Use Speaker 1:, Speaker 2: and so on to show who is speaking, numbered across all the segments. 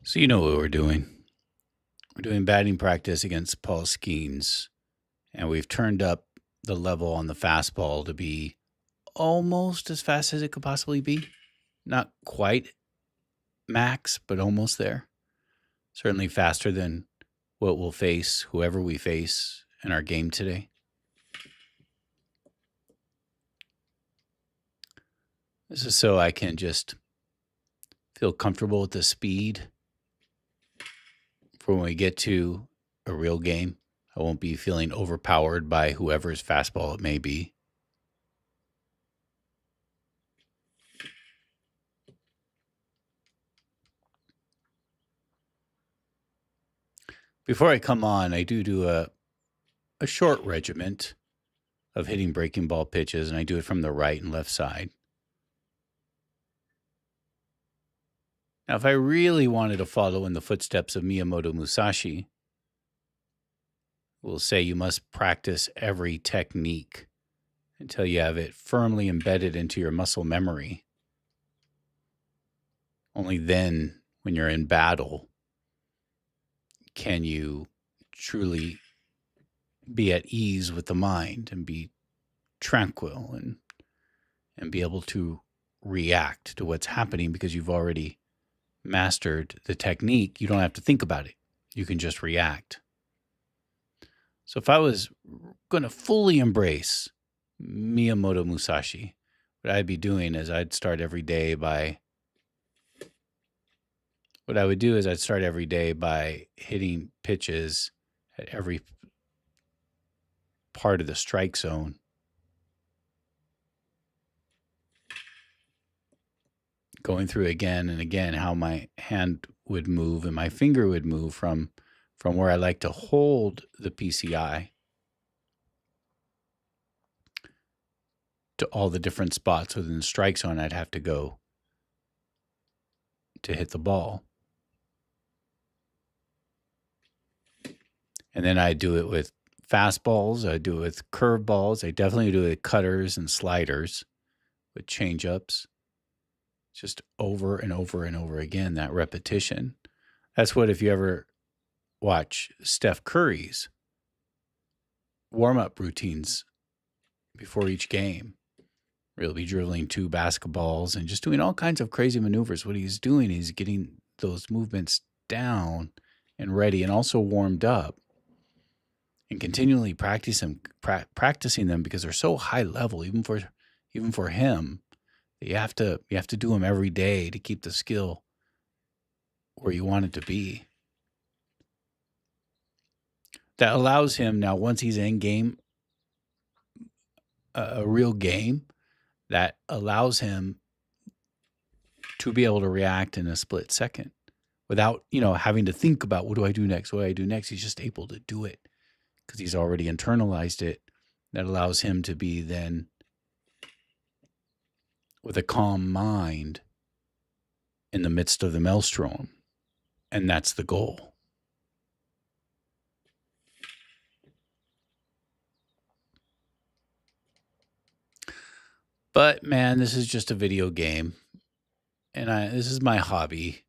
Speaker 1: So you know what we're doing. We're doing batting practice against Paul Skeens, and we've turned up the level on the fastball to be almost as fast as it could possibly be. Not quite max, but almost there. Certainly faster than what we'll face, whoever we face in our game today. This is so I can just feel comfortable with the speed for when we get to a real game. I won't be feeling overpowered by whoever's fastball it may be. Before I come on, I do a short regiment of hitting breaking ball pitches, and I do it from the right and left side. Now, if I really wanted to follow in the footsteps of Miyamoto Musashi, we'll say you must practice every technique until you have it firmly embedded into your muscle memory. Only then, when you're in battle, can you truly be at ease with the mind and be tranquil and be able to react to what's happening because you've already mastered the technique. You don't have to think about it. You can just react. So if I was going to fully embrace Miyamoto Musashi, what I'd be doing is I'd start every day by hitting pitches at every part of the strike zone. Going through again and again how my hand would move and my finger would move from where I like to hold the PCI to all the different spots within the strike zone I'd have to go to hit the ball. And then I do it with fastballs. I do it with curveballs. I definitely do it with cutters and sliders, with changeups. Just over and over and over again, that repetition. That's what, if you ever watch Steph Curry's warm-up routines before each game, where he'll be dribbling 2 basketballs and just doing all kinds of crazy maneuvers. What he's doing is getting those movements down and ready and also warmed up and continually practicing them because they're so high level, even for him. You have to do them every day to keep the skill where you want it to be. That allows him now, once he's in game, a real game, that allows him to be able to react in a split second without, having to think about what do I do next? What do I do next? He's just able to do it because he's already internalized it. That allows him to be then with a calm mind in the midst of the maelstrom. And that's the goal. But man, this is just a video game. And this is my hobby.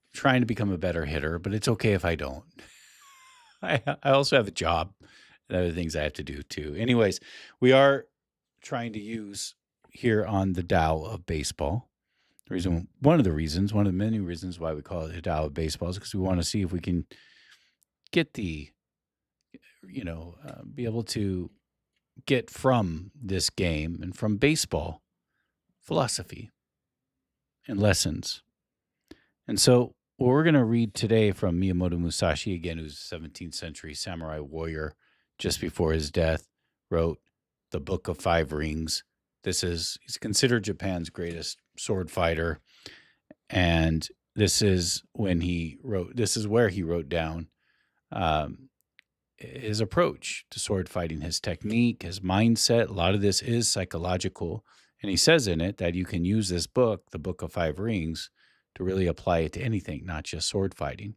Speaker 1: I'm trying to become a better hitter, but it's okay if I don't. I also have a job and other things I have to do too. Anyways, we are trying to use here on the Tao of Baseball. One of the many reasons why we call it the Tao of Baseball is because we want to see if we can get be able to get from this game and from baseball philosophy and lessons. And so what we're going to read today from Miyamoto Musashi, again, who's a 17th century samurai warrior, just before his death, wrote the Book of Five Rings. He's considered Japan's greatest sword fighter. And this is where he wrote down his approach to sword fighting, his technique, his mindset. A lot of this is psychological. And he says in it that you can use this book, the Book of Five Rings, to really apply it to anything, not just sword fighting.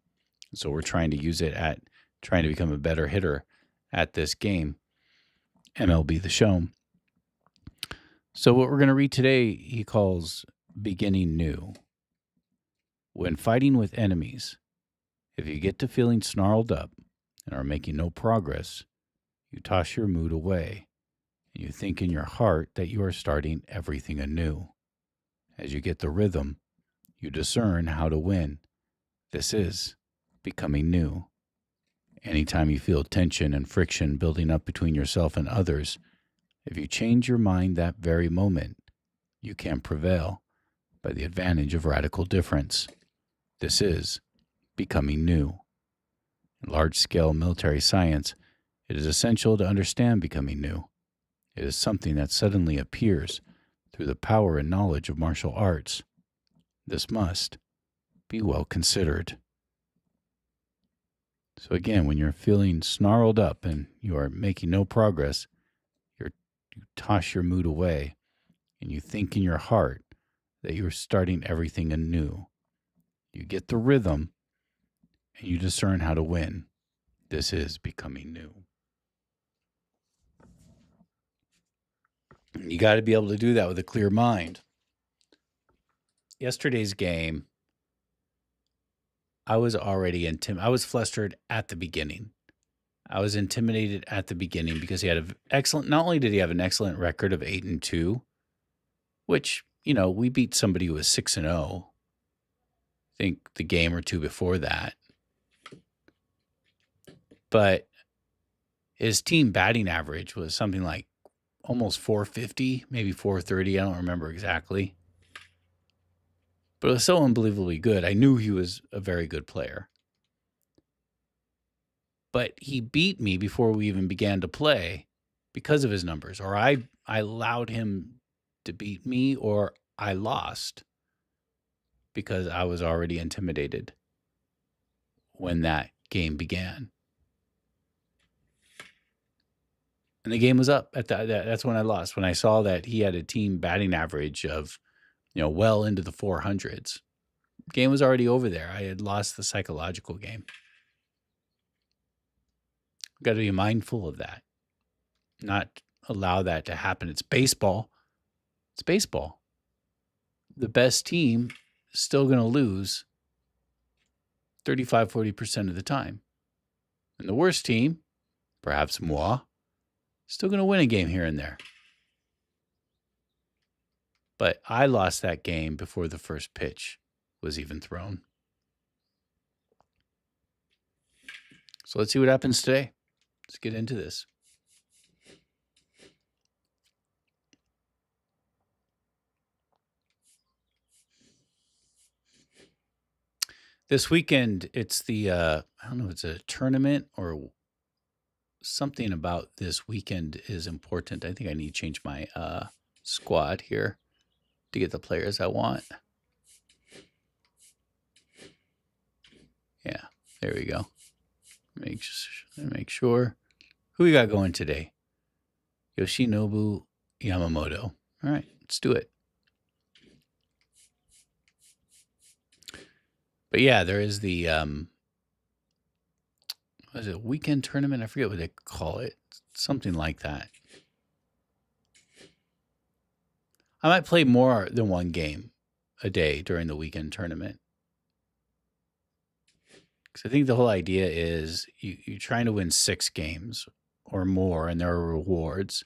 Speaker 1: So we're trying to use it at trying to become a better hitter at this game, MLB The Show. So what we're going to read today, he calls Beginning New. When fighting with enemies, if you get to feeling snarled up and are making no progress, you toss your mood away and you think in your heart that you are starting everything anew. As you get the rhythm, you discern how to win. This is becoming new. Anytime you feel tension and friction building up between yourself and others, if you change your mind that very moment, you can prevail by the advantage of radical difference. This is becoming new. In large-scale military science, it is essential to understand becoming new. It is something that suddenly appears through the power and knowledge of martial arts. This must be well considered. So again, when you're feeling snarled up and you are making no progress, you toss your mood away and you think in your heart that you're starting everything anew. You get the rhythm and you discern how to win. This is becoming new. You got to be able to do that with a clear mind. Yesterday's game, I was already I was flustered at the beginning. I was intimidated at the beginning because he had an excellent. Not only did he have an excellent record of 8-2, which we beat somebody who was 6-0. I think the game or two before that, but his team batting average was something like almost 450, maybe 430. I don't remember exactly. But it was so unbelievably good. I knew he was a very good player. But he beat me before we even began to play because of his numbers. Or I allowed him to beat me, or I lost because I was already intimidated when that game began. And the game was up at that's when I lost. When I saw that he had a team batting average of, well into the 400s. Game was already over there. I had lost the psychological game. Got to be mindful of that. Not allow that to happen. It's baseball. It's baseball. The best team is still going to lose 35, 40% of the time. And the worst team, perhaps moi, still going to win a game here and there. But I lost that game before the first pitch was even thrown. So let's see what happens today. Let's get into this. This weekend, it's the, I don't know if it's a tournament or something about this weekend is important. I think I need to change my squad here to get the players I want. Yeah, there we go. Make sure. Who we got going today? Yoshinobu Yamamoto. All right, let's do it. But yeah, there is the what is it, weekend tournament? I forget what they call it. Something like that. I might play more than one game a day during the weekend tournament. Because I think the whole idea is you're trying to win 6 games or more, and there are rewards.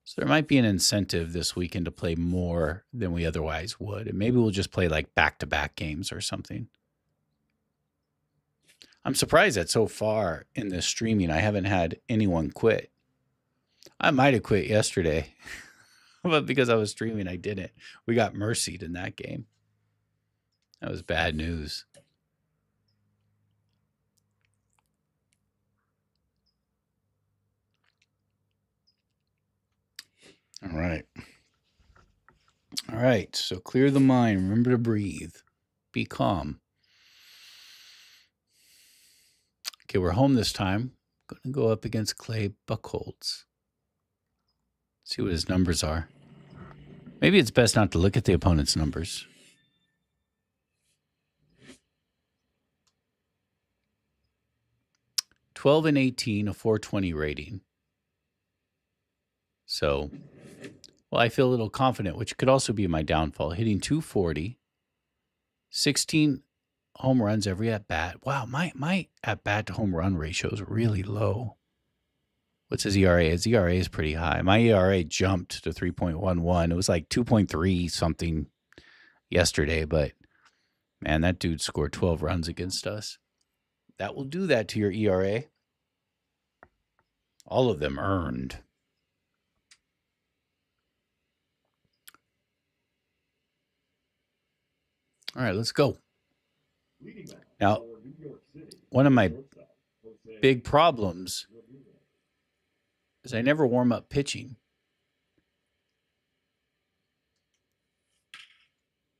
Speaker 1: So there might be an incentive this weekend to play more than we otherwise would. And maybe we'll just play like back-to-back games or something. I'm surprised that so far in this streaming, I haven't had anyone quit. I might have quit yesterday, but because I was streaming, I didn't. We got mercied in that game. That was bad news. All right. All right. So clear the mind. Remember to breathe. Be calm. Okay, we're home this time. Going to go up against Clay Buchholz. See what his numbers are. Maybe it's best not to look at the opponent's numbers. (12-18), a 420 rating. So, well, I feel a little confident, which could also be my downfall. Hitting 240, 16 home runs every at bat. Wow, my at bat to home run ratio is really low. What's his ERA? His ERA is pretty high. My ERA jumped to 3.11. It was like 2.3 something yesterday, but man, that dude scored 12 runs against us. That will do that to your ERA. All of them earned. All right, let's go. Now, one of my big problems is I never warm up pitching.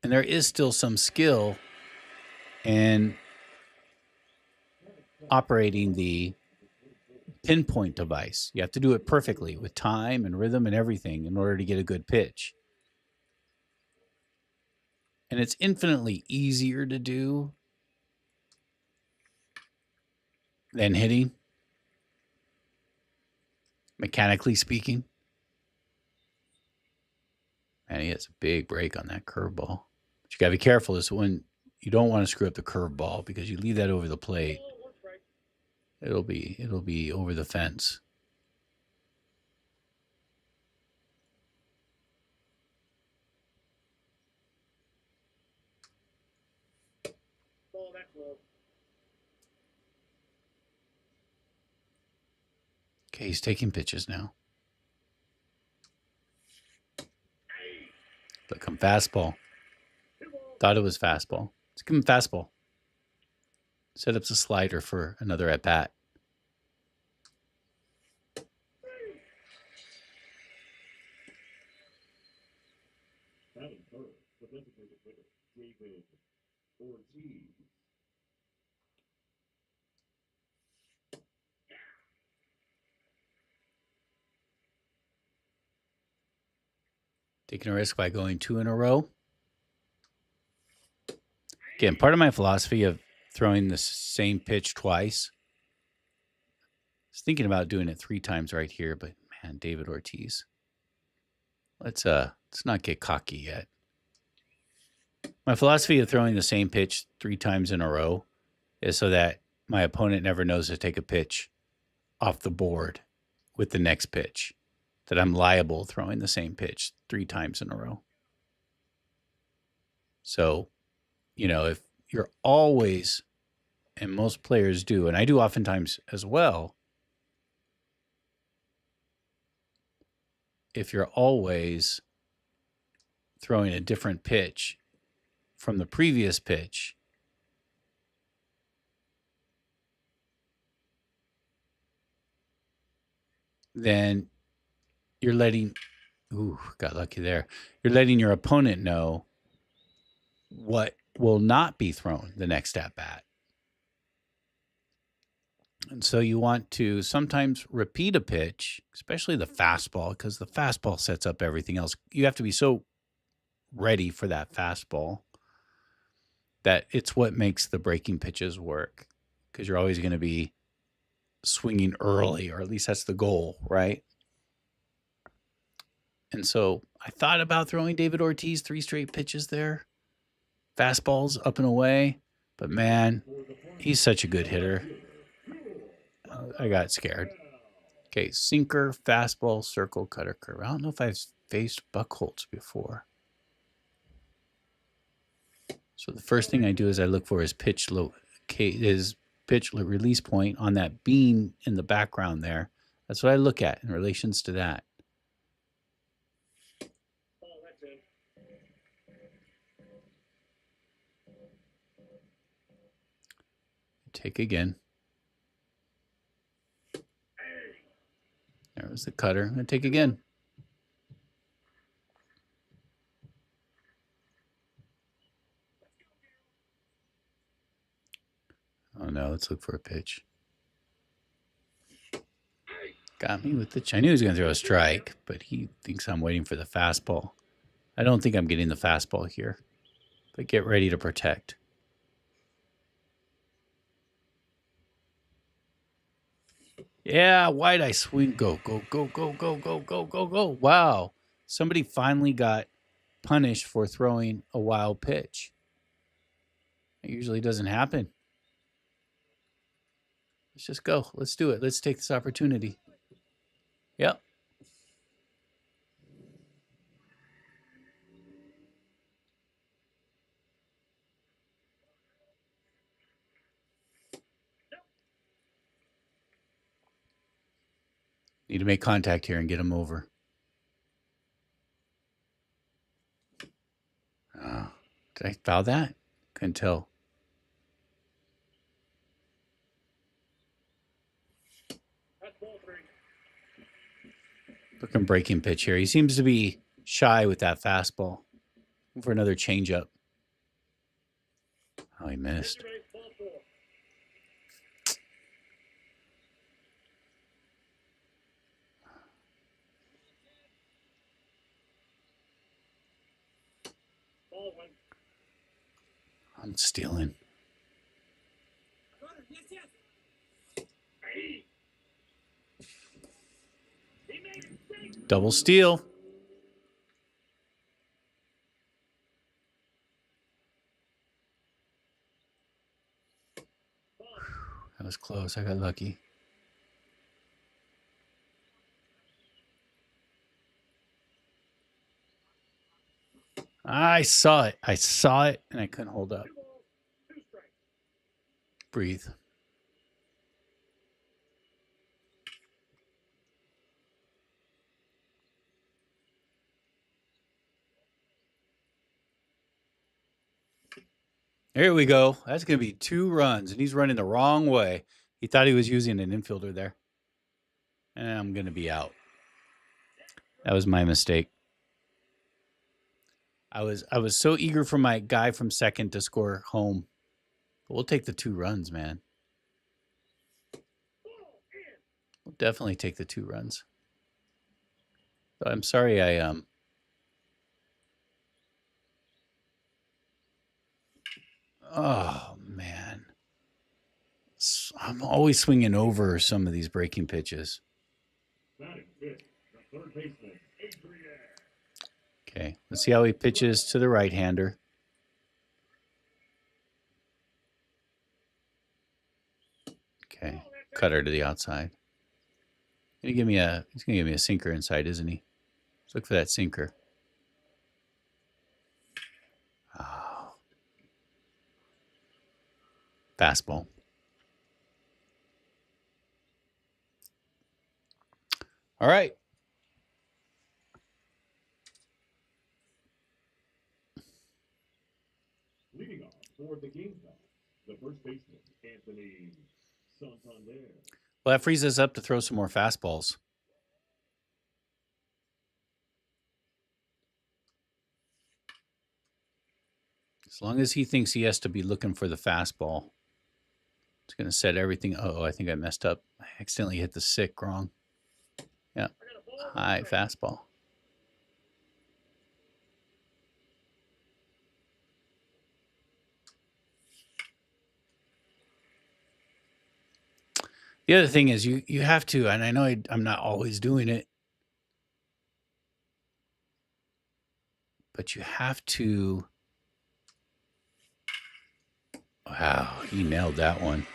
Speaker 1: And there is still some skill in operating the pinpoint device. You have to do it perfectly with time and rhythm and everything in order to get a good pitch. And it's infinitely easier to do than hitting, mechanically speaking. And he has a big break on that curveball. But you got to be careful is when you don't want to screw up the curveball because you leave that over the plate. It'll be over the fence. Okay, he's taking pitches now. Look, I'm fastball. Thought it was fastball. Let's give him fastball. Set up a slider for another at bat. Taking a risk by going 2 in a row. Again, part of my philosophy of throwing the same pitch twice. I was thinking about doing it 3 times right here, but man, David Ortiz. Let's not get cocky yet. My philosophy of throwing the same pitch 3 times in a row is so that my opponent never knows to take a pitch off the board with the next pitch, that I'm liable throwing the same pitch 3 times in a row. So, if you're always, and most players do, and I do oftentimes as well, if you're always throwing a different pitch from the previous pitch, then you're letting, got lucky there. You're letting your opponent know what will not be thrown the next at bat. And so you want to sometimes repeat a pitch, especially the fastball, because the fastball sets up everything else. You have to be so ready for that fastball that it's what makes the breaking pitches work, because you're always going to be swinging early, or at least that's the goal, right? And so I thought about throwing David Ortiz 3 straight pitches there, fastballs up and away, but man, he's such a good hitter. I got scared. Okay, sinker, fastball, circle, cutter, curve. I don't know if I've faced Buchholz before. So the first thing I do is I look for his pitch release point on that beam in the background there. That's what I look at in relations to that. Take again. There was the cutter. I'm going to take again. Oh, no. Let's look for a pitch. Got me with the... I knew he was going to throw a strike, but he thinks I'm waiting for the fastball. I don't think I'm getting the fastball here. But get ready to protect. Yeah, why'd I swing? Go, go, go, go, go, go, go, go, go. Wow. Somebody finally got punished for throwing a wild pitch. It usually doesn't happen. Let's just go. Let's do it. Let's take this opportunity. Yep. Need to make contact here and get him over. Oh, did I foul that? Couldn't tell. Looking breaking pitch here. He seems to be shy with that fastball. For another changeup. Oh, he missed. I'm stealing. Double steal. That was close. I got lucky. I saw it. I saw it, and I couldn't hold up. Breathe. Here we go. That's going to be 2 runs, and he's running the wrong way. He thought he was using an infielder there. And I'm going to be out. That was my mistake. I was so eager for my guy from second to score home. But we'll take the 2 runs, man. We'll definitely take the 2 runs. So I'm sorry I Oh, man. I'm always swinging over some of these breaking pitches. Okay, let's see how he pitches to the right-hander. Okay, cutter to the outside. He's gonna give me a sinker inside, isn't he? Let's look for that sinker. Oh. Fastball. All right.
Speaker 2: Leading off for the Gamecocks, the first baseman, Anthony Santander.
Speaker 1: Well, that frees us up to throw some more fastballs. As long as he thinks he has to be looking for the fastball, it's going to set everything. Oh, I think I messed up. I accidentally hit the sick wrong. Yeah. High fastball. The other thing is you have to, and I know I'm not always doing it, but you have to. Wow, he nailed that one.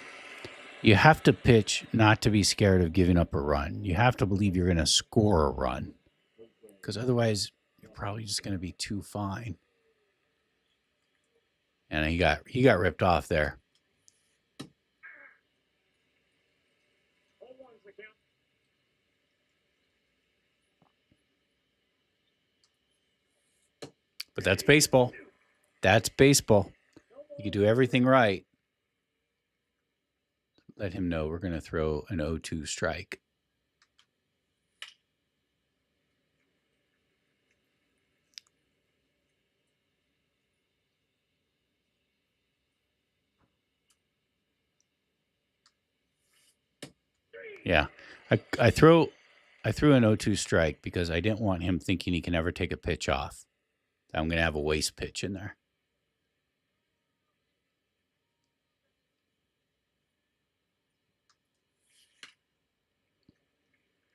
Speaker 1: You have to pitch not to be scared of giving up a run. You have to believe you're going to score a run, because otherwise you're probably just going to be too fine. And he got ripped off there. But that's baseball. That's baseball. You can do everything right. Let him know we're going to throw an 0-2 strike. Yeah. I threw an 0-2 strike because I didn't want him thinking he can ever take a pitch off. I'm going to have a waste pitch in there.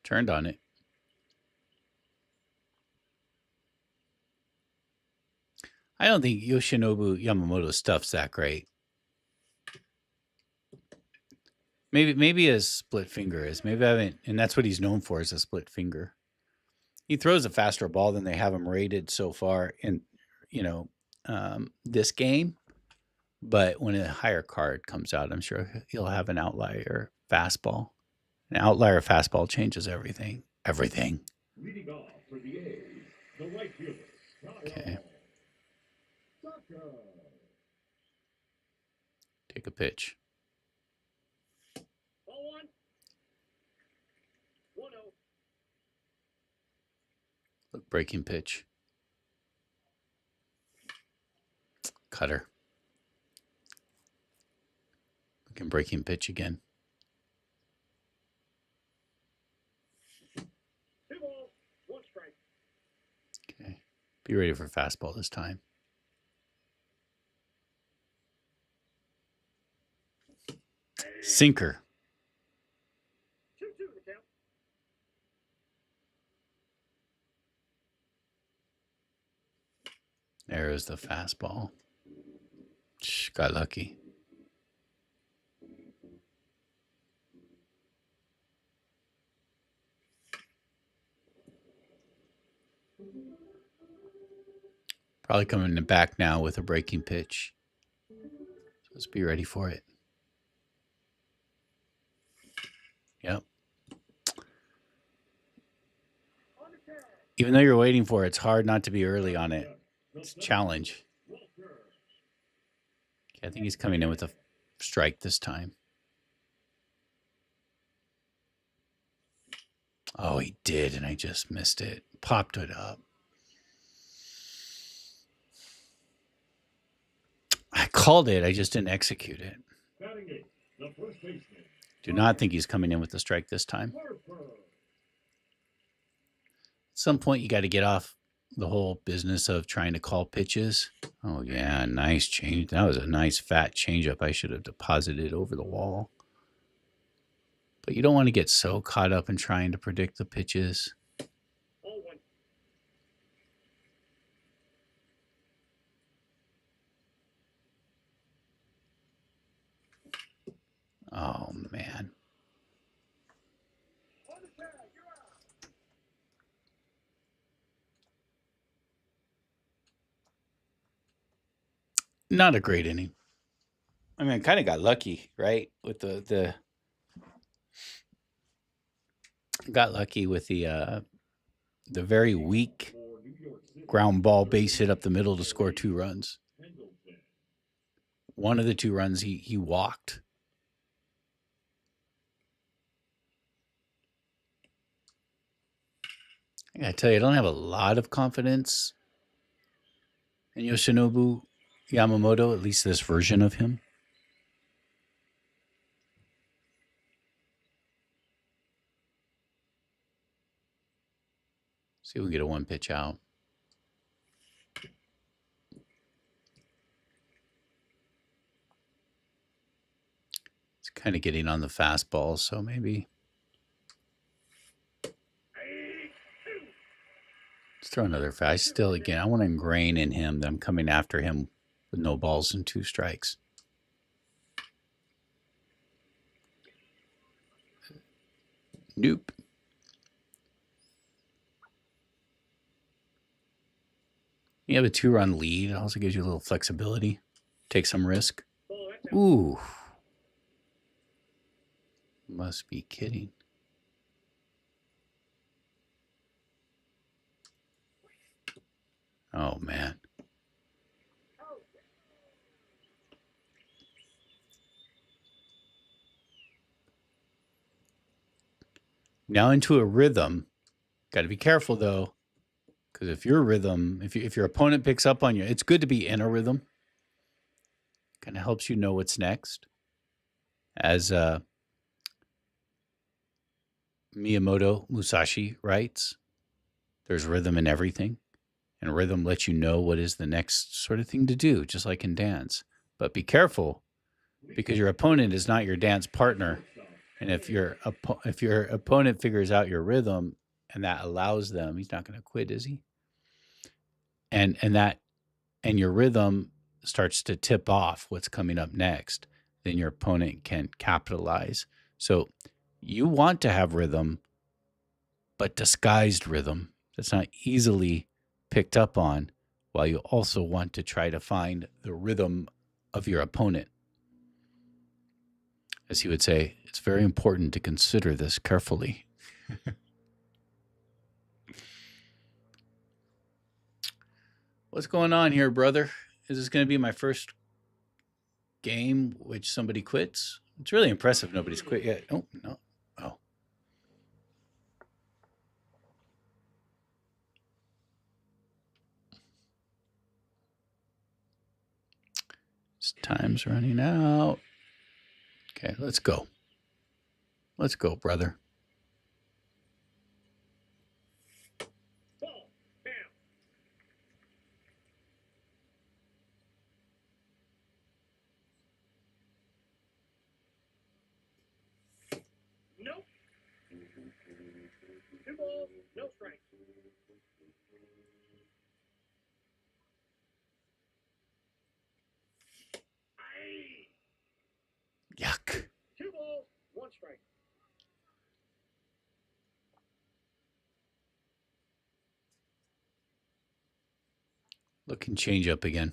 Speaker 1: Turned on it. I don't think Yoshinobu Yamamoto's stuff's that great. Maybe a split finger is. Maybe I haven't, and that's what he's known for is a split finger. He throws a faster ball than they have him rated so far in, you know, this game. But when a higher card comes out, I'm sure he'll have an outlier fastball. An outlier fastball changes everything. Everything.
Speaker 2: Leading off for the A's, the right fielder,
Speaker 1: Okay.
Speaker 2: Kyle Tucker.
Speaker 1: Take a pitch.
Speaker 2: Ball 1. 1-0.
Speaker 1: Look, breaking pitch. Cutter. Looking breaking pitch again.
Speaker 2: 2 balls, 1 strike.
Speaker 1: Okay. Be ready for fastball this time. Sinker.
Speaker 2: 2-2 the count.
Speaker 1: There is the fastball. Got lucky. Probably coming back now with a breaking pitch. So let's be ready for it. Yep. Even though you're waiting for it, it's hard not to be early on it. It's a challenge. Okay, I think he's coming in with a strike this time. Oh, he did, and I just missed it. Popped it up. I called it. I just didn't execute it.
Speaker 2: Batting 8, the first baseman.
Speaker 1: Do not think he's coming in with a strike this time.
Speaker 2: Harper.
Speaker 1: At some point, you got to get off the whole business of trying to call pitches. Oh, yeah, nice change. That was a nice fat changeup. I should have deposited over the wall. But you don't want to get so caught up in trying to predict the pitches.
Speaker 2: Ball 1.
Speaker 1: Oh, man.
Speaker 2: On the tag, you're out.
Speaker 1: Not a great inning. I mean, I kind of got lucky, right? With the got lucky with the very weak
Speaker 2: For New York City,
Speaker 1: ground ball base hit up the middle to score 2 runs.
Speaker 2: Pendleton.
Speaker 1: One of the 2 runs he walked. I gotta tell you, I don't have a lot of confidence in Yoshinobu Yamamoto, at least this version of him. See if we can get a 1 pitch out. It's kind of getting on the fastball, so maybe let's throw another fast. Still, again, I want to ingrain in him that I'm coming after him with no balls and 2 strikes. Nope. You have a 2-run lead. It also gives you a little flexibility. Take some risk.
Speaker 2: Ball, that's out.
Speaker 1: Ooh. Must be kidding. Oh, man. Now into a rhythm. Got to be careful, though, because if your rhythm, if your opponent picks up on you, it's good to be in a rhythm. Kind of helps you know what's next. As Miyamoto Musashi writes, there's rhythm in everything, and rhythm lets you know what is the next sort of thing to do, just like in dance. But be careful, because your opponent is not your dance partner. And if your opponent figures out your rhythm and that allows them, he's not going to quit, is he? And your rhythm starts to tip off what's coming up next, then your opponent can capitalize. So you want to have rhythm, but disguised rhythm that's not easily picked up on, while you also want to try to find the rhythm of your opponent. As he would say, it's very important to consider this carefully. What's going on here, brother? Is this going to be my first game which somebody quits? It's really impressive nobody's quit yet. Oh, no. Oh. Time's running out. Okay, let's go. Let's go, brother.
Speaker 2: Nope. 2 balls, no strikes.
Speaker 1: Yuck.
Speaker 2: 2 balls, 1 strike.
Speaker 1: Looking change up again.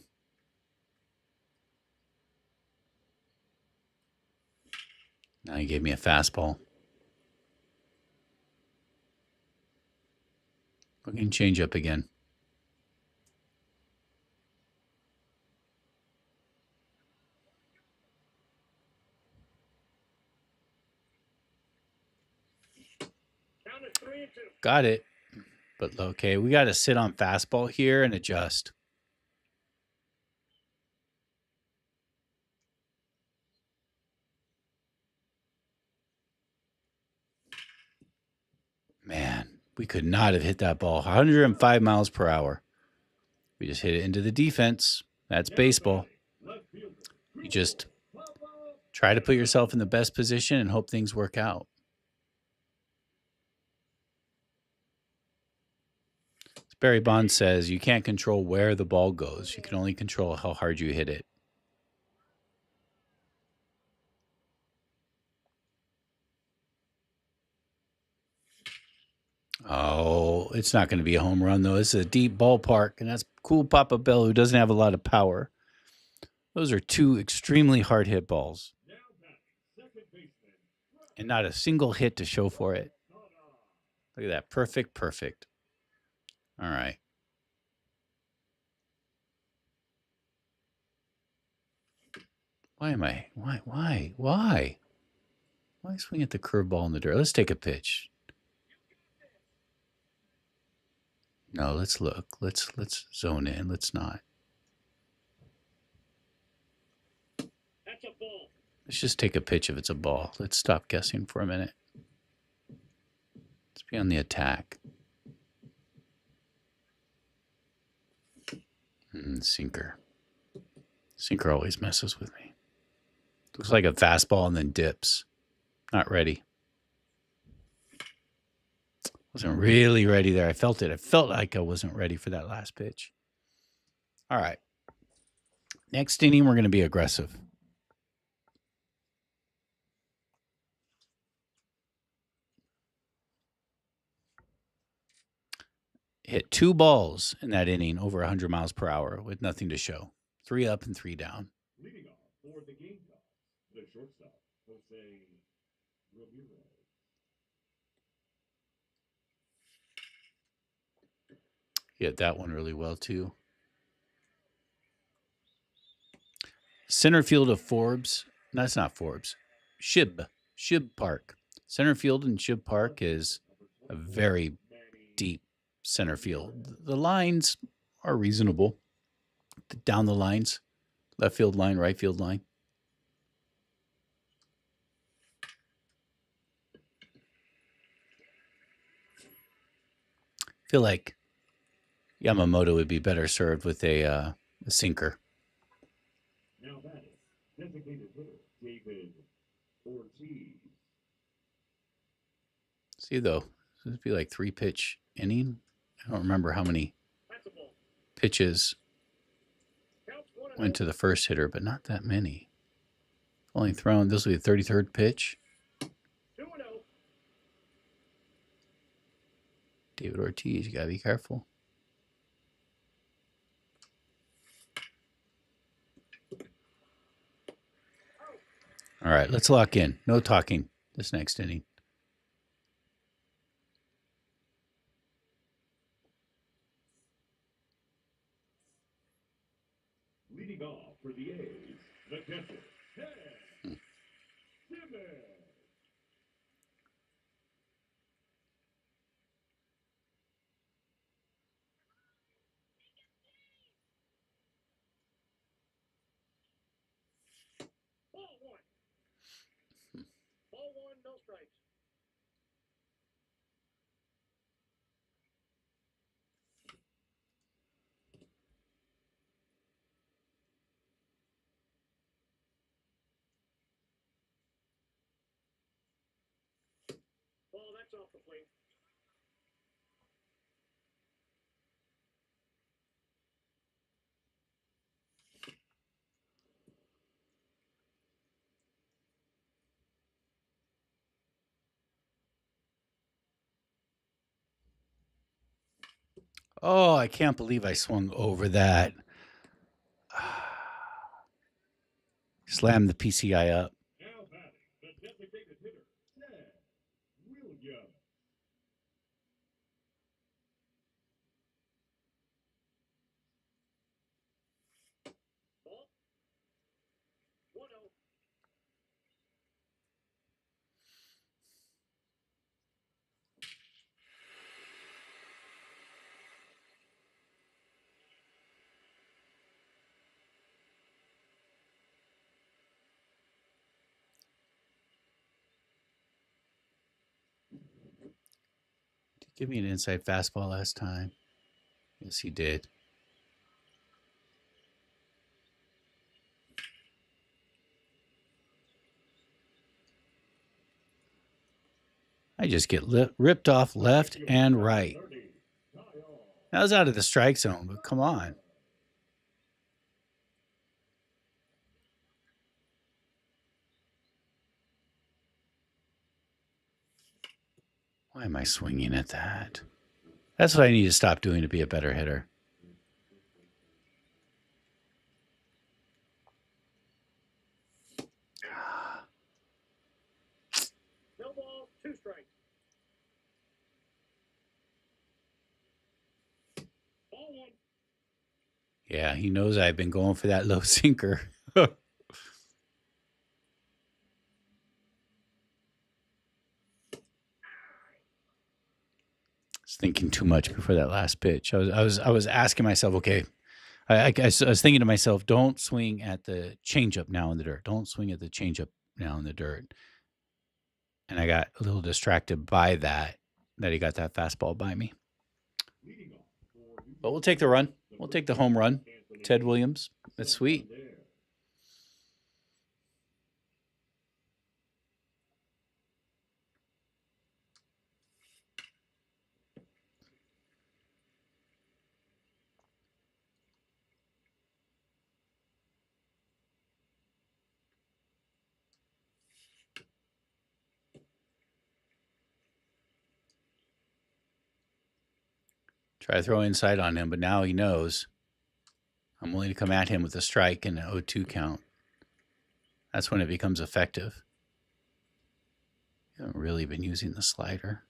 Speaker 1: Now he gave me a fastball. Looking change up again.
Speaker 2: Count it 3-2.
Speaker 1: Got it. But okay, we got to sit on fastball here and adjust. Man, we could not have hit that ball. 105 miles per hour. We just hit it into the defense. That's baseball. You just try to put yourself in the best position and hope things work out. Barry Bonds says you can't control where the ball goes. You can only control how hard you hit it. Oh, it's not going to be a home run, though. This is a deep ballpark, and that's cool Papa Bell, who doesn't have a lot of power. Those are 2 extremely hard hit balls. And not a single hit to show for it. Look at that. Perfect, perfect. All right. Why am I? Why swing at the curveball in the dirt? Let's take a pitch. No, let's look. Let's zone in. Let's not.
Speaker 2: That's a ball.
Speaker 1: Let's just take a pitch if it's a ball. Let's stop guessing for a minute. Let's be on the attack. Sinker. Sinker always messes with me. Looks like a fastball and then dips. Not ready. Wasn't really ready there. I felt it. I felt like I wasn't ready for that last pitch. All right. Next inning, we're going to be aggressive. Hit 2 balls in that inning over 100 miles per hour with nothing to show. 3 up and 3 down.
Speaker 2: Leading off for the Gamecocks, the shortstop, Jose Ramirez.
Speaker 1: He hit that one really well, too. Center field of Forbes. No, it's not Forbes. Shib Park. Center field in Shib Park is a very deep center field. The lines are reasonable. Down the lines. Left field line, right field line. I feel like Yamamoto would be better served with a sinker.
Speaker 2: Now that is designated hitter David Ortiz.
Speaker 1: See, though, this would be like 3-pitch inning. I don't remember how many pitches went to the first hitter, but not that many. Only thrown, this will be the 33rd pitch. David Ortiz, you got to be careful. All right, let's lock in. No talking this next inning.
Speaker 2: Leading off for the A's, the catcher, Ted Simmons. Ball one. Ball one, no strikes. Ball, that's off the plate.
Speaker 1: Oh, I can't believe I swung over that. Slammed the PCI up.
Speaker 2: Now batting, the designated hitter, Ted Williams. Ball 1-0.
Speaker 1: Did he give me an inside fastball last time? Yes, he did. I just get ripped off left and right. That was out of the strike zone, but come on. Why am I swinging at that? That's what I need to stop doing to be a better hitter.
Speaker 2: No balls, 2 strikes. Ball one.
Speaker 1: Yeah, he knows I've been going for that low sinker. Thinking too much before that last pitch. I was asking myself, okay, I was thinking to myself, don't swing at the changeup now in the dirt. Don't swing at the changeup now in the dirt. And I got a little distracted by that he got that fastball by me. But we'll take the run. We'll take the home run. Ted Williams. That's sweet. Try to throw inside on him, but now he knows I'm willing to come at him with a strike and an 0-2 count. That's when it becomes effective. I haven't really been using the slider.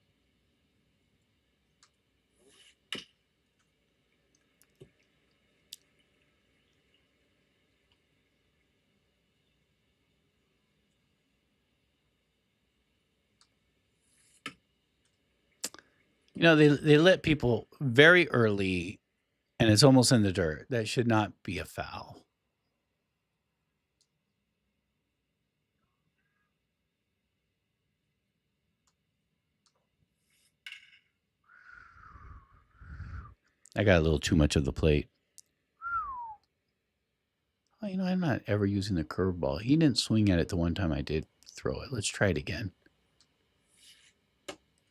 Speaker 1: You know, they let people very early, and it's almost in the dirt. That should not be a foul. I got a little too much of the plate. Oh, you know, I'm not ever using the curveball. He didn't swing at it the one time I did throw it. Let's try it again.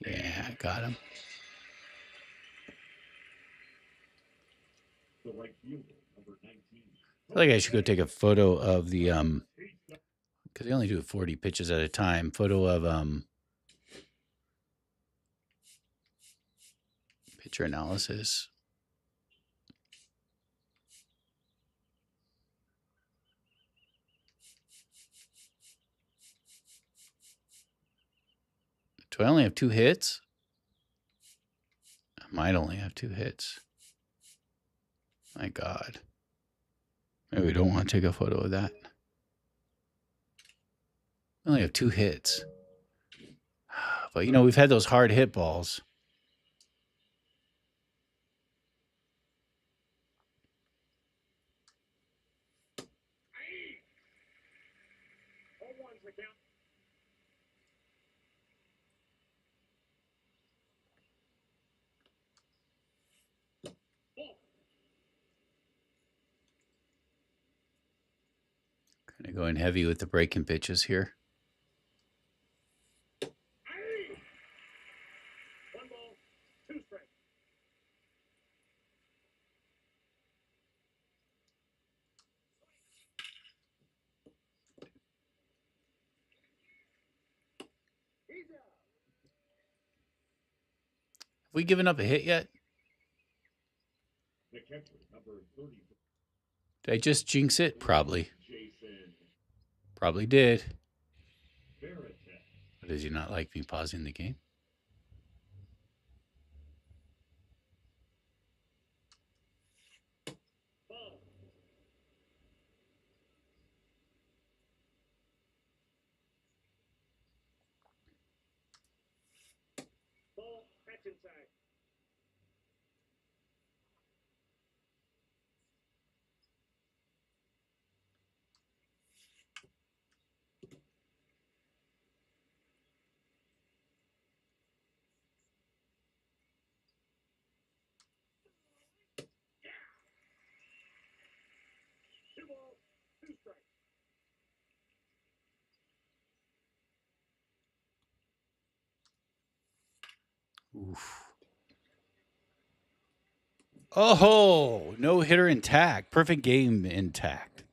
Speaker 1: Yeah, I got him.
Speaker 2: The right fielder, number 19.
Speaker 1: I feel like I should go take a photo of the because they only do 40 pitches at a time. Photo of Pitcher analysis. Do I only have 2 hits? I might only have 2 hits. My God. Maybe we don't want to take a photo of that. I only have 2 hits. But, you know, we've had those hard hit balls. Kind of going heavy with the breaking pitches here. Have we given up a hit yet?
Speaker 2: The catcher, number 30.
Speaker 1: Did I just jinx it? Probably. Probably did. But does he not like me pausing the game? Oof. Oh, no hitter intact. Perfect game intact.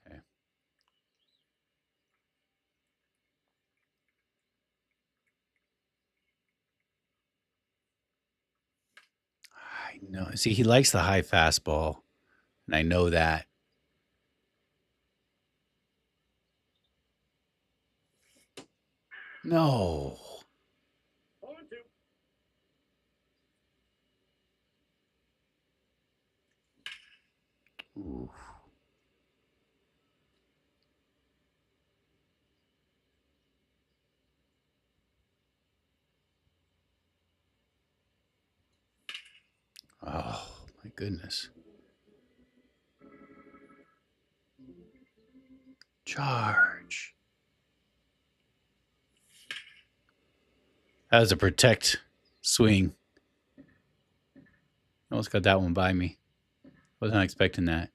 Speaker 1: Okay. I know. See, he likes the high fastball, and I know that. No. Oof. Oh, my goodness. Charge. That was a protect swing. Almost got that one by me. Wasn't expecting that.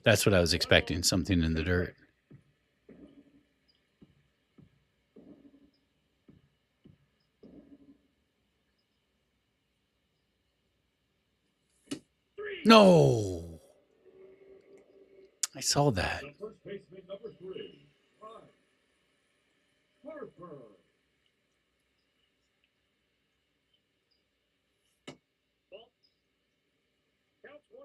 Speaker 1: That's what I was expecting, something in the dirt. No. I saw that.
Speaker 2: The first baseman, number 3, Harper. Counts 1-0.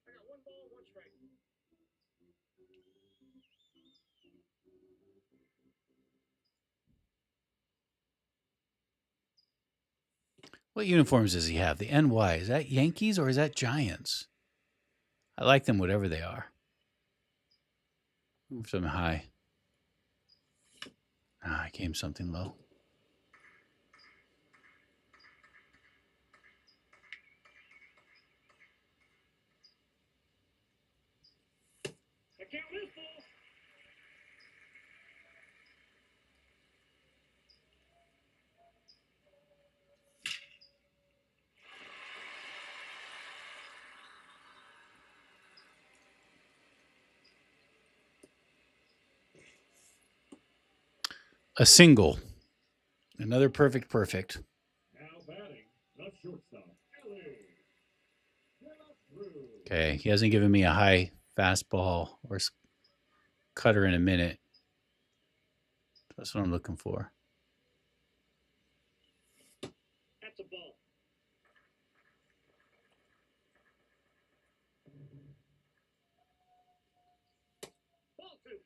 Speaker 2: I got 1 ball, 1 strike.
Speaker 1: What uniforms does he have? The NY. Is that Yankees or is that Giants? I like them whatever they are. Move them high. I came something low.
Speaker 2: The count is full.
Speaker 1: A single. Another perfect.
Speaker 2: Now batting, the shortstop, Ellie.
Speaker 1: Okay, he hasn't given me a high fastball or cutter in a minute. That's what I'm looking for.
Speaker 2: That's a ball. Ball two.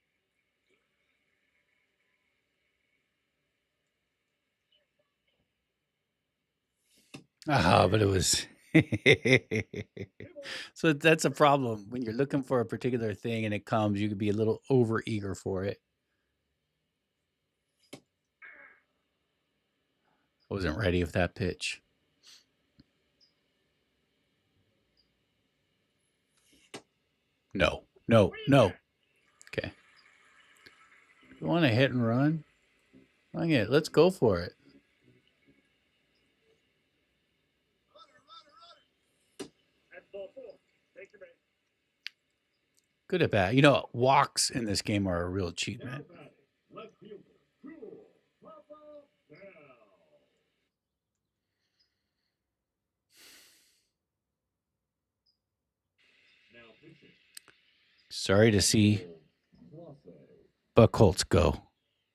Speaker 1: But it was. So that's a problem when you're looking for a particular thing and it comes. You could be a little over eager for it. I wasn't ready with that pitch. No. Okay. You want to hit and run? Okay, let's go for it.
Speaker 2: That's ball four. Take your base.
Speaker 1: Good at bat. You know, walks in this game are a real achievement.
Speaker 2: Now batting, left fielder, Cool. Papa Bell. Now pitching.
Speaker 1: Sorry to see Buckholz go.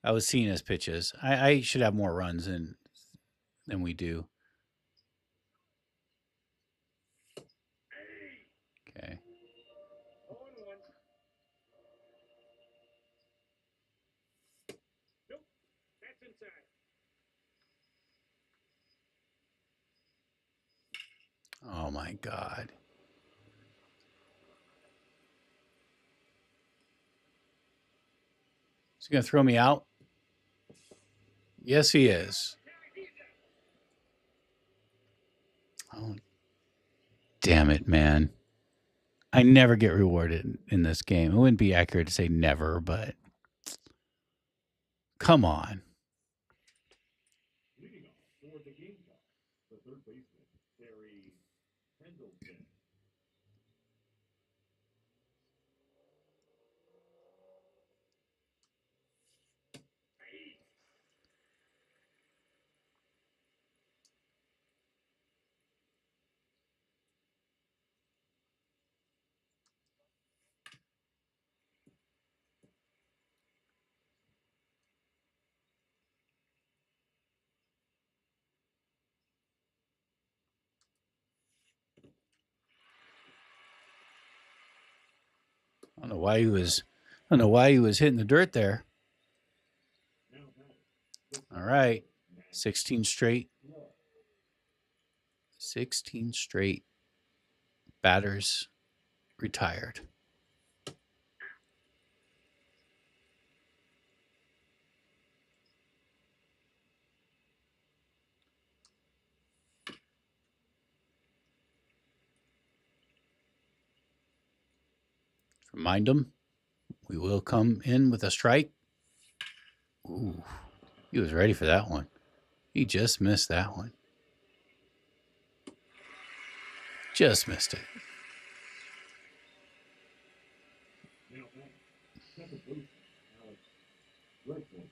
Speaker 1: I was seeing his pitches. I should have more runs than we do. Okay.
Speaker 2: 0-1. Nope. That's inside.
Speaker 1: Oh my God. Is he going to throw me out? Yes, he is. Oh, damn it, man. I never get rewarded in this game. It wouldn't be accurate to say never, but come on.
Speaker 2: Leading off for the Gamecocks, the third baseman, Barry Pendleton.
Speaker 1: I don't know why he was hitting the dirt there.
Speaker 2: Now batting.
Speaker 1: All right. 16 straight. 16 straight batters retired. Remind him, we will come in with a strike. Ooh, he was ready for that one. He just missed that one. Just missed it.
Speaker 2: Now batting. Second baseman, Alex Redmond.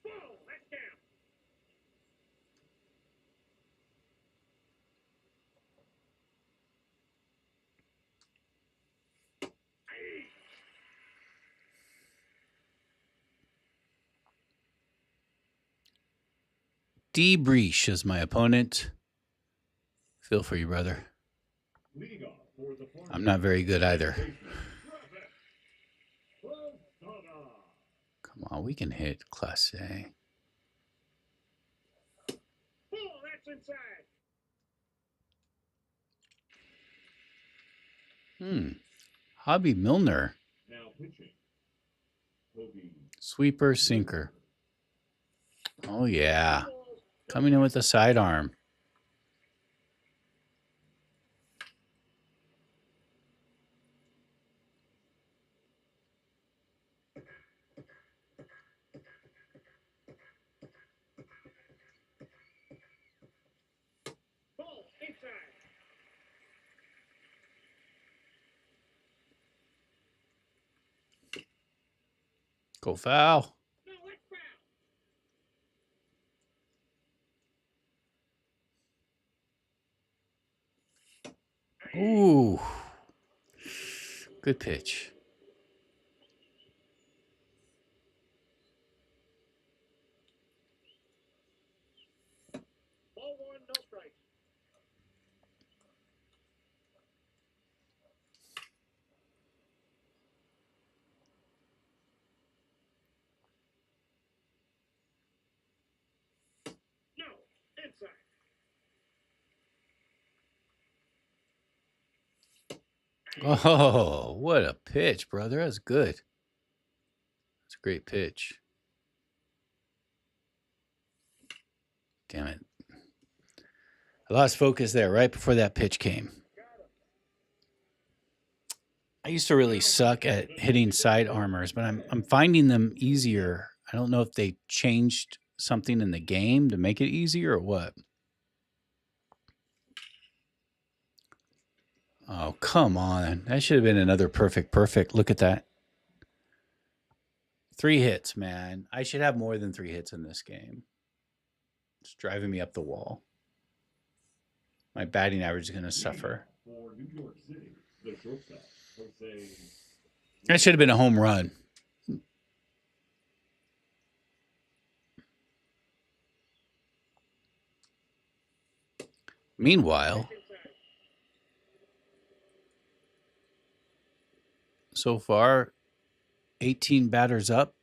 Speaker 2: Ball, that's down.
Speaker 1: D. Breach is my opponent. Feel for you, brother.
Speaker 2: Leading off for the Farmers,
Speaker 1: I'm not very good either.
Speaker 2: baseman, Travis Posada.
Speaker 1: Come on, we can hit Class A.
Speaker 2: Ball, that's inside.
Speaker 1: Hobby Milner.
Speaker 2: Now pitching. Toby
Speaker 1: Sweeper, sinker. Oh, yeah. Coming in with a sidearm. Go foul. Ooh. Good pitch.
Speaker 2: Ball one, no strikes. No, inside.
Speaker 1: Oh, what a pitch, brother. That's good. That's a great pitch. Damn it. I lost focus there right before that pitch came. I used to really suck at hitting side armors, but I'm finding them easier. I don't know if they changed something in the game to make it easier or what. Oh, come on. That should have been another perfect. Look at that. 3 hits, man. I should have more than 3 hits in this game. It's driving me up the wall. My batting average is going to suffer.
Speaker 2: For New York City, the shortstop, Jose.
Speaker 1: That should have been a home run. Meanwhile, so far, 18 batters up.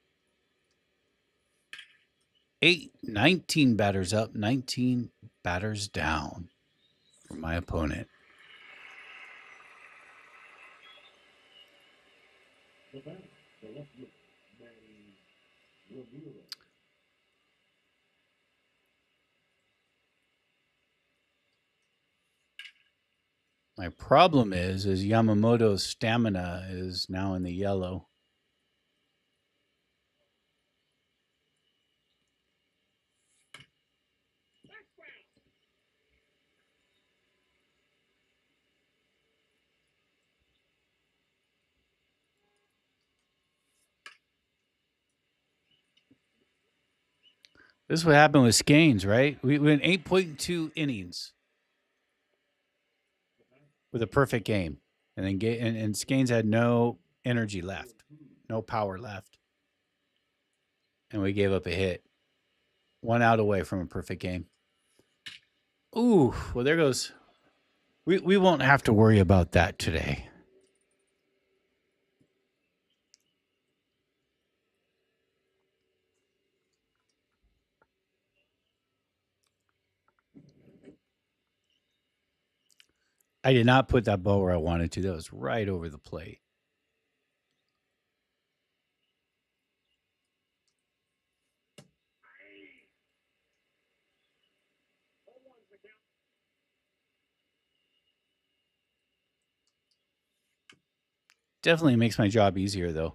Speaker 1: 19 batters up, 19 batters down for my opponent.
Speaker 2: The batter, the left fielder, Manny Ramirez.
Speaker 1: My problem is Yamamoto's stamina is now in the yellow. This is what happened with Scanes, right? We went 8.2 innings with a perfect game, and then and Scanes had no energy left, no power left, and we gave up a hit, 1 out away from a perfect game. Ooh, well there goes. We won't have to worry about that today. I did not put that ball where I wanted to. That was right over the plate. Definitely makes my job easier, though.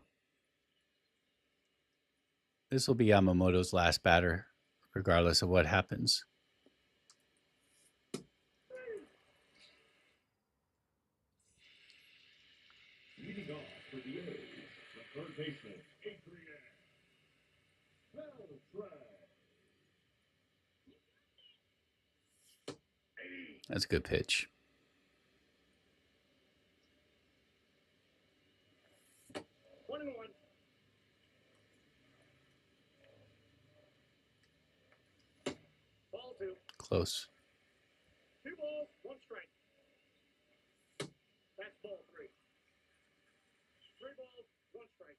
Speaker 1: This will be Yamamoto's last batter, regardless of what happens.
Speaker 2: Leading off for the A's, the third baseman, Adrian Beltre.
Speaker 1: That's a good pitch.
Speaker 2: Ball two.
Speaker 1: Close.
Speaker 2: 2 balls, 1 strike. That's ball 3. 3 balls, 1 strike.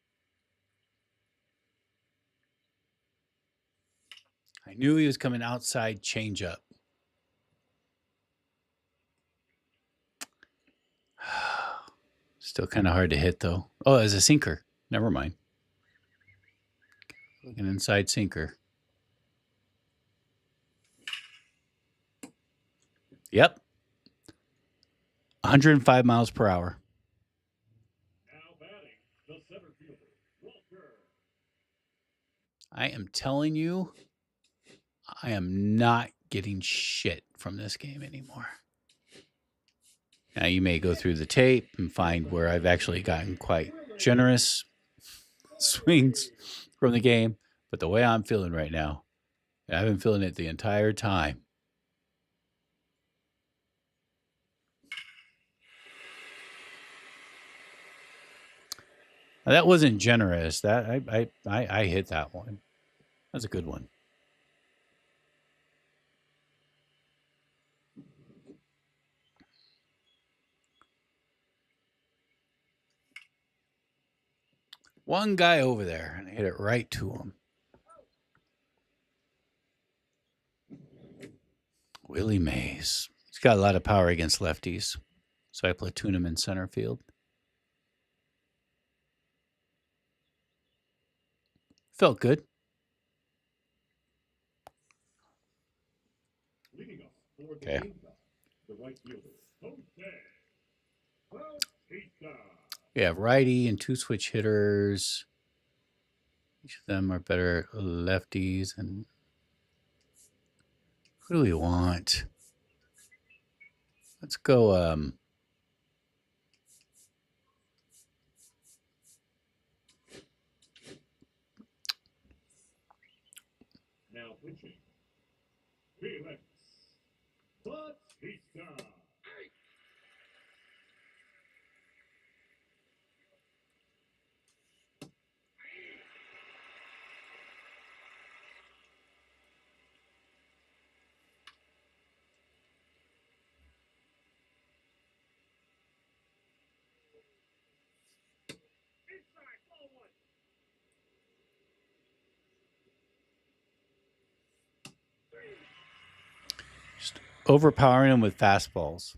Speaker 1: I knew he was coming outside changeup. Still kind of hard to hit, though. Oh, as a sinker. Never mind. Like an inside sinker. Yep. 105 miles per hour.
Speaker 2: Now batting, the center fielder, Walker.
Speaker 1: I am telling you, I am not getting shit from this game anymore. Now, you may go through the tape and find where I've actually gotten quite generous swings from the game, but the way I'm feeling right now, and I've been feeling it the entire time. Now, that wasn't generous. That I hit that one. That's a good one. One guy over there, and I hit it right to him. Willie Mays. He's got a lot of power against lefties, so I platoon him in center field. Felt good.
Speaker 2: Leading off for the
Speaker 1: Okay.
Speaker 2: game, the right fielder, Jose Bautista.
Speaker 1: We have righty and two switch hitters. Each of them are better lefties. And who do we want? Let's go.
Speaker 2: Now pitching, Felix Bautista. Inside, ball one.
Speaker 1: Just overpowering him with fastballs.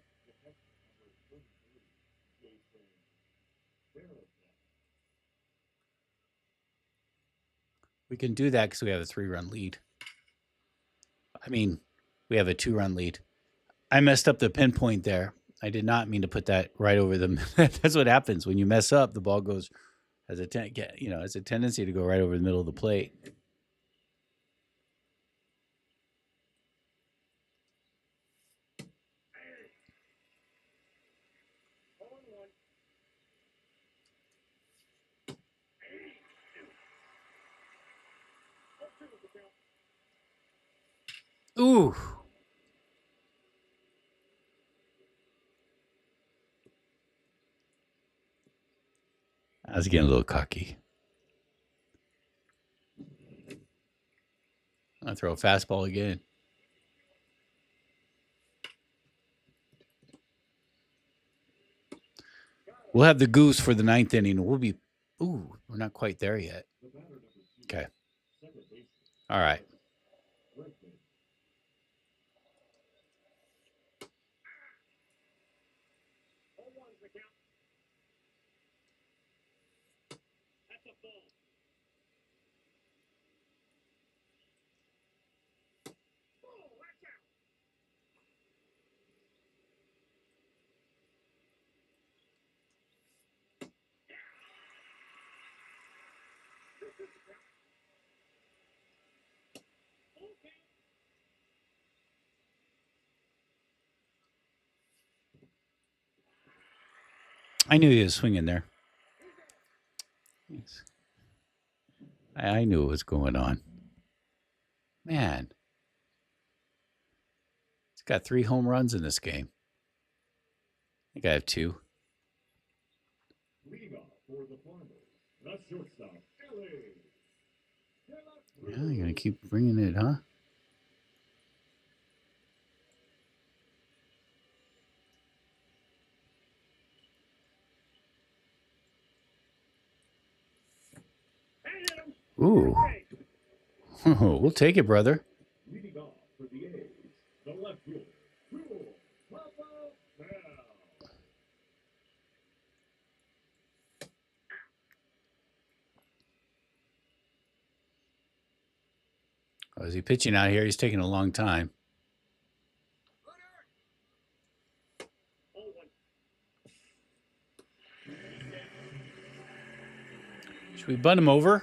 Speaker 1: We can do that because we have a 3-run lead. I mean, we have a 2-run lead. I messed up the pinpoint there. I did not mean to put that right over the. That's what happens when you mess up. The ball goes has a tendency to go right over the middle of the plate. Ooh. I was getting a little cocky. I'm going to throw a fastball again. We'll have the goose for the 9th inning. We'll be, we're not quite there yet. Okay. All right. I knew he was swinging there. I knew what was going on. Man. He's got 3 home runs in this game. I think I have 2. Yeah, you're going to keep bringing it, huh? Ooh. We'll take it, brother.
Speaker 2: Leading off for the A's, the left fielder, Jewel Papa Bell.
Speaker 1: Oh, is he pitching out here? He's taking a long time. Should we bunt him over?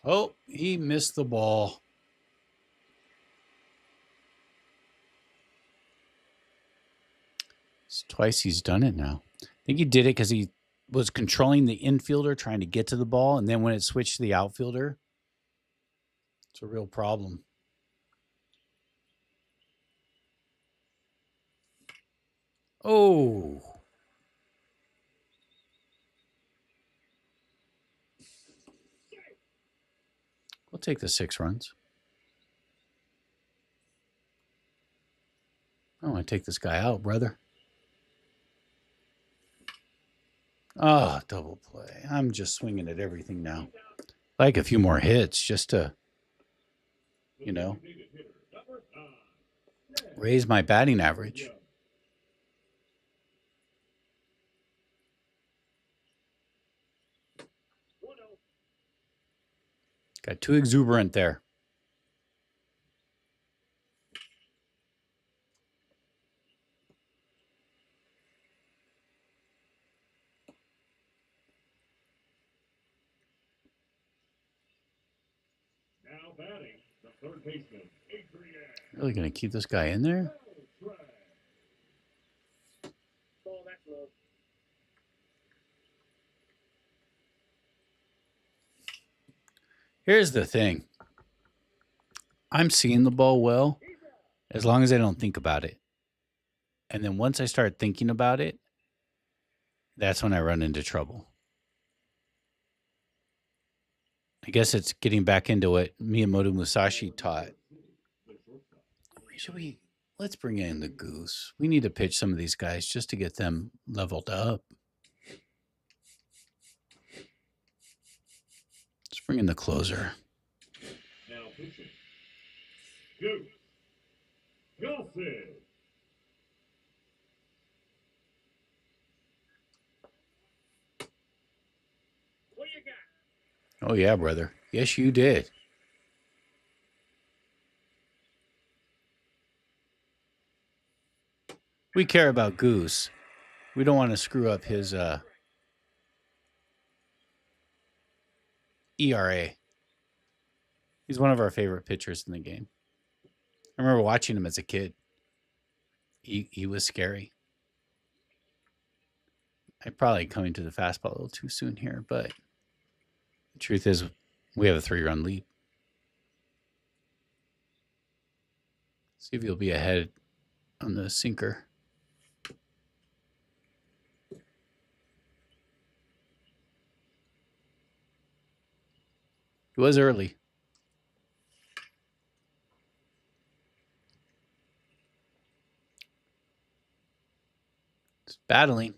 Speaker 1: Oh, he missed the ball. It's twice he's done it now. I think he did it because he was controlling the infielder, trying to get to the ball, and then when it switched to the outfielder, it's a real problem. Oh. We'll take the 6 runs. I want to take this guy out, brother. Oh, double play. I'm just swinging at everything now. Like a few more hits just to, you know, raise my batting average. Got too exuberant there.
Speaker 2: Now batting, the third baseman, Adrian.
Speaker 1: Really going to keep this guy in there? Here's the thing. I'm seeing the ball well as long as I don't think about it. And then once I start thinking about it, that's when I run into trouble. I guess it's getting back into what Miyamoto Musashi taught. Let's bring in the goose. We need to pitch some of these guys just to get them leveled up. Let's bring in the closer.
Speaker 2: Now pitching. Goose. Gossett. What you got?
Speaker 1: Oh, yeah, brother. Yes, you did. We care about Goose. We don't want to screw up his ERA. He's one of our favorite pitchers in the game. I remember watching him as a kid. He was scary. I'm probably coming to the fastball a little too soon here, but the truth is we have a 3-run lead. See if he'll be ahead on the sinker. He was early. It's battling.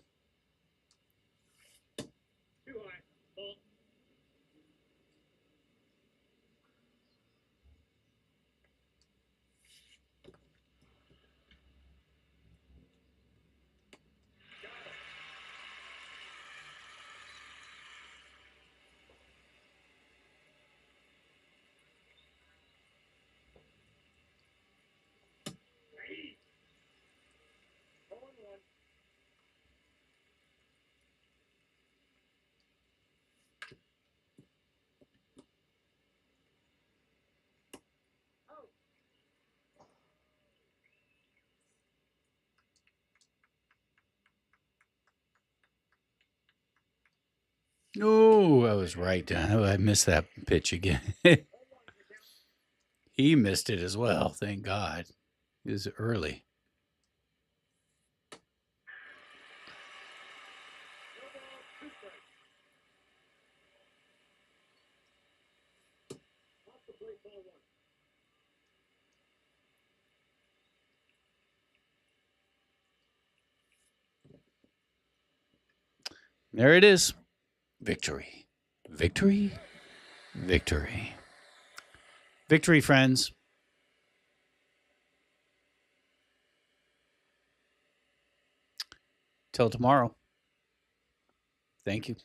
Speaker 1: No, I was right. I missed that pitch again. He missed it as well. Thank God. It was early. There it is. Victory. Victory. Victory. Victory, friends. Till tomorrow. Thank you.